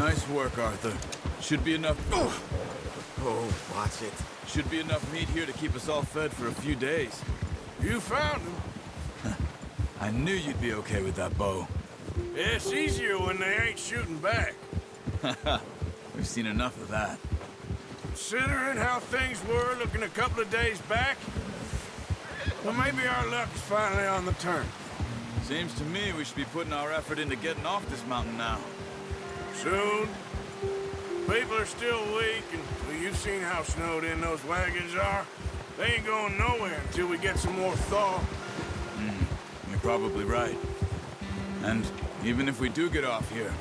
Nice work, Arthur. Should be enough... Oh, watch it. Should be enough meat here to keep us all fed for a few days. You found him. I knew you'd be okay with that bow. It's easier when they ain't shooting back. We've seen enough of that. Considering how things were looking a couple of days back, well, maybe our luck is finally on the turn. Seems to me we should be putting our effort into getting off this mountain now. Soon. People are still weak, and well, you've seen how snowed in those wagons are. They ain't going nowhere until we get some more thaw. You're probably right. And even if we do get off here,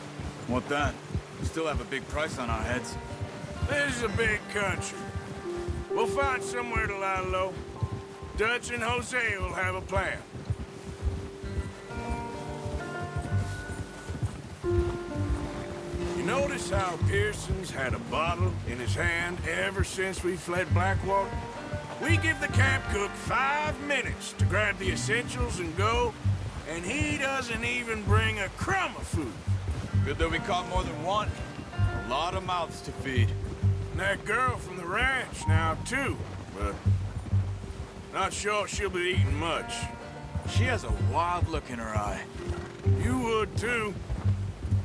what then? We still have a big price on our heads. This is a big country. We'll find somewhere to lie low. Dutch and Jose will have a plan. You notice how Pearson's had a bottle in his hand ever since we fled Blackwater? We give the camp cook 5 minutes to grab the essentials and go, and he doesn't even bring a crumb of food. Good that we caught more than one. A lot of mouths to feed. And that girl from the ranch now, too, but not sure she'll be eating much. She has a wild look in her eye. You would, too.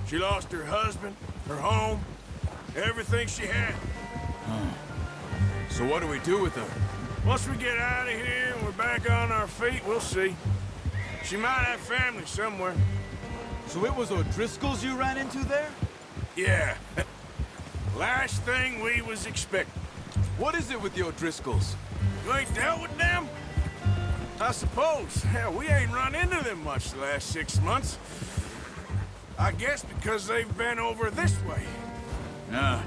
She lost her husband, her home, everything she had. So what do we do with her? Once we get out of here and we're back on our feet, we'll see. She might have family somewhere. So it was O'Driscoll's you ran into there? Yeah. Last thing we was expecting. What is it with the O'Driscolls? You ain't dealt with them? I suppose. Hell, we ain't run into them much the last 6 months. I guess because they've been over this way. Yeah.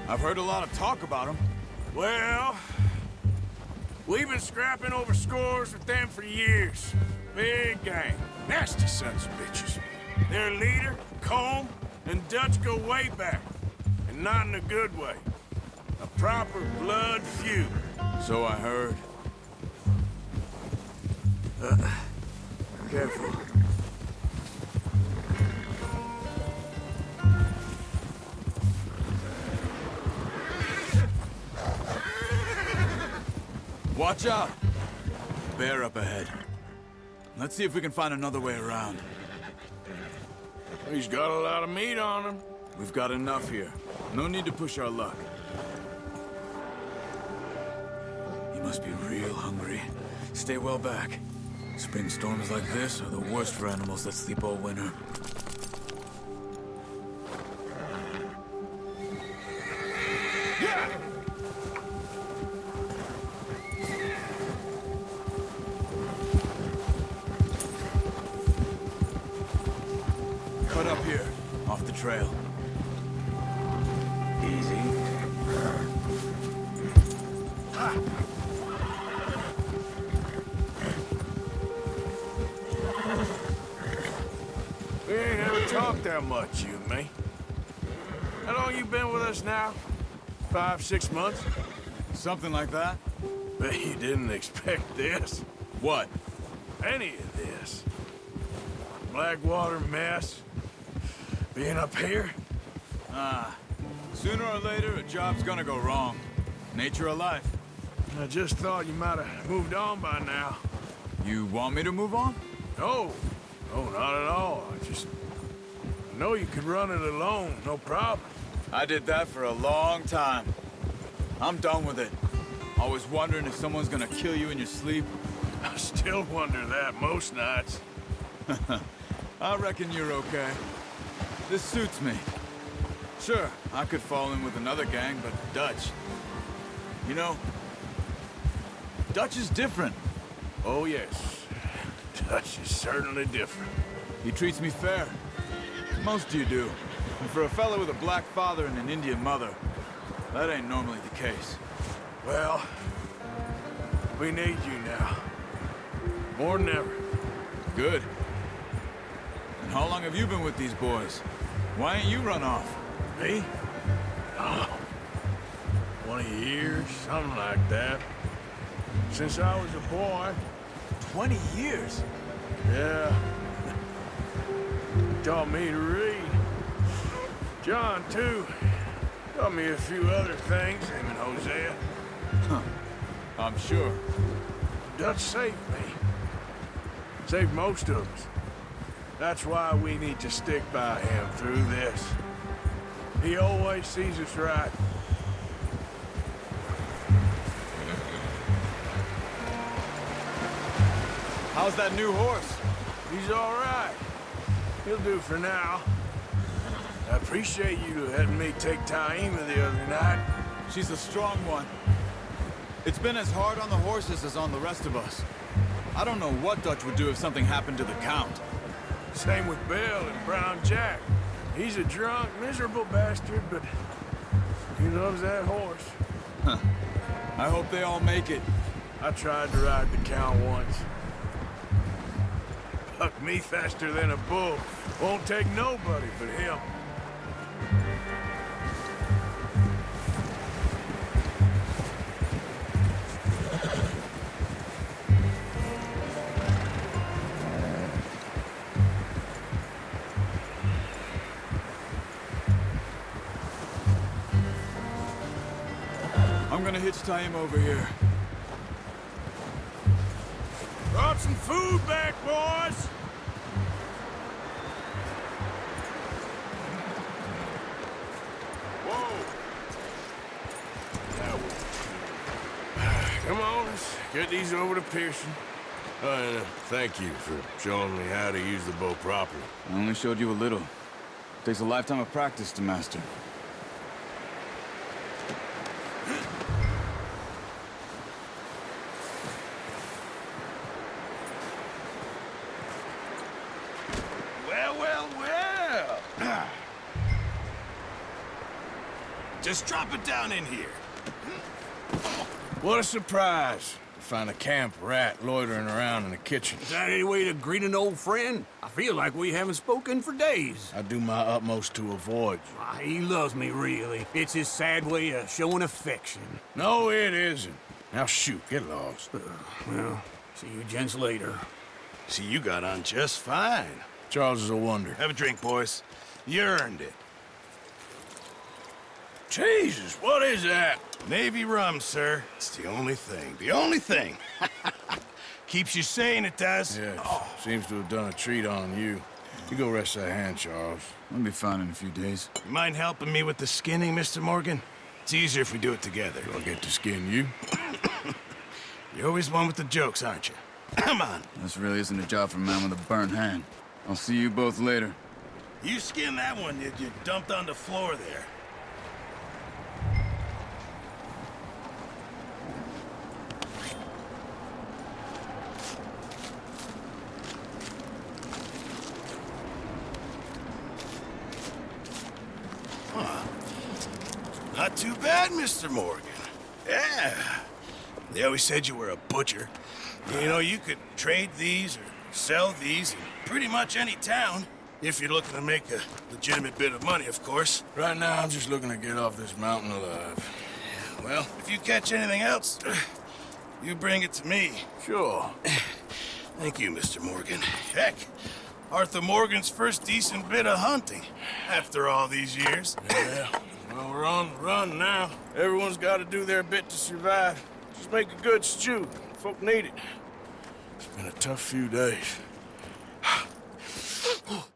I've heard a lot of talk about them. Well, we've been scrapping over scores with them for years. Big gang. Nasty sons of bitches. Their leader, Combe, and Dutch go way back. And not in a good way. A proper blood feud. So I heard. Careful. Watch out! Bear up ahead. Let's see if we can find another way around. He's got a lot of meat on him. We've got enough here. No need to push our luck. He must be real hungry. Stay well back. Spring storms like this are the worst for animals that sleep all winter. Cut up here, off the trail. Easy. We ain't ever talked that much, you and me. How long you been with us now? 5, 6 months? Something like that? Bet you didn't expect this. What? Any of this. Blackwater mess. Being up here? Sooner or later, a job's gonna go wrong. Nature of life. I just thought you might have moved on by now. You want me to move on? No. No, not at all. I know you could run it alone, no problem. I did that for a long time. I'm done with it. Always wondering if someone's gonna kill you in your sleep. I still wonder that most nights. I reckon you're okay. This suits me. Sure, I could fall in with another gang, but Dutch... You know, Dutch is different. Oh, yes. Dutch is certainly different. He treats me fair. Most of you do. And for a fellow with a black father and an Indian mother, that ain't normally the case. Well, we need you now. More than ever. Good. And how long have you been with these boys? Why ain't you run off? Me? Oh, 20 years, something like that. Since I was a boy. 20 years? Yeah. Taught me to read. John, too. Taught me a few other things, him and Hosea. I'm sure. Dutch saved me. Saved most of us. That's why we need to stick by him through this. He always sees us right. How's that new horse? He's all right. He'll do for now. I appreciate you letting me take Taima the other night. She's a strong one. It's been as hard on the horses as on the rest of us. I don't know what Dutch would do if something happened to the Count. Same with Bill and Brown Jack. He's a drunk, miserable bastard, but he loves that horse. Huh. I hope they all make it. I tried to ride the Count once. Bucked me faster than a bull. Won't take nobody but him. I'm gonna hitch Taima over here. Brought some food back, boys! Whoa! Come on, let's get these over to Pearson. And thank you for showing me how to use the bow properly. I only showed you a little. Takes a lifetime of practice to master. Well. Just drop it down in here. What a surprise. To find a camp rat loitering around in the kitchen. Is that any way to greet an old friend? I feel like we haven't spoken for days. I do my utmost to avoid you. Ah, he loves me, really. It's his sad way of showing affection. No, it isn't. Now shoot, get lost. Well, see you gents later. See, you got on just fine. Charles is a wonder. Have a drink, boys. You earned it. Jesus, what is that? Navy rum, sir. It's the only thing. The only thing. Keeps you sane, it does. Yeah, seems to have done a treat on you. You go rest that hand, Charles. I'll be fine in a few days. You mind helping me with the skinning, Mr. Morgan? It's easier if we do it together. Do I get to skin you? You're always one with the jokes, aren't you? Come on. This really isn't a job for a man with a burnt hand. I'll see you both later. You skin that one that you dumped on the floor there. Not too bad, Mr. Morgan. Yeah. They always said you were a butcher. You know, you could trade these or sell these in pretty much any town. If you're looking to make a legitimate bit of money, of course. Right now, I'm just looking to get off this mountain alive. Well, if you catch anything else, you bring it to me. Sure. Thank you, Mr. Morgan. Heck, Arthur Morgan's first decent bit of hunting after all these years. Yeah. Well, we're on the run now. Everyone's got to do their bit to survive. Just make a good stew. Folk need it. It's been a tough few days.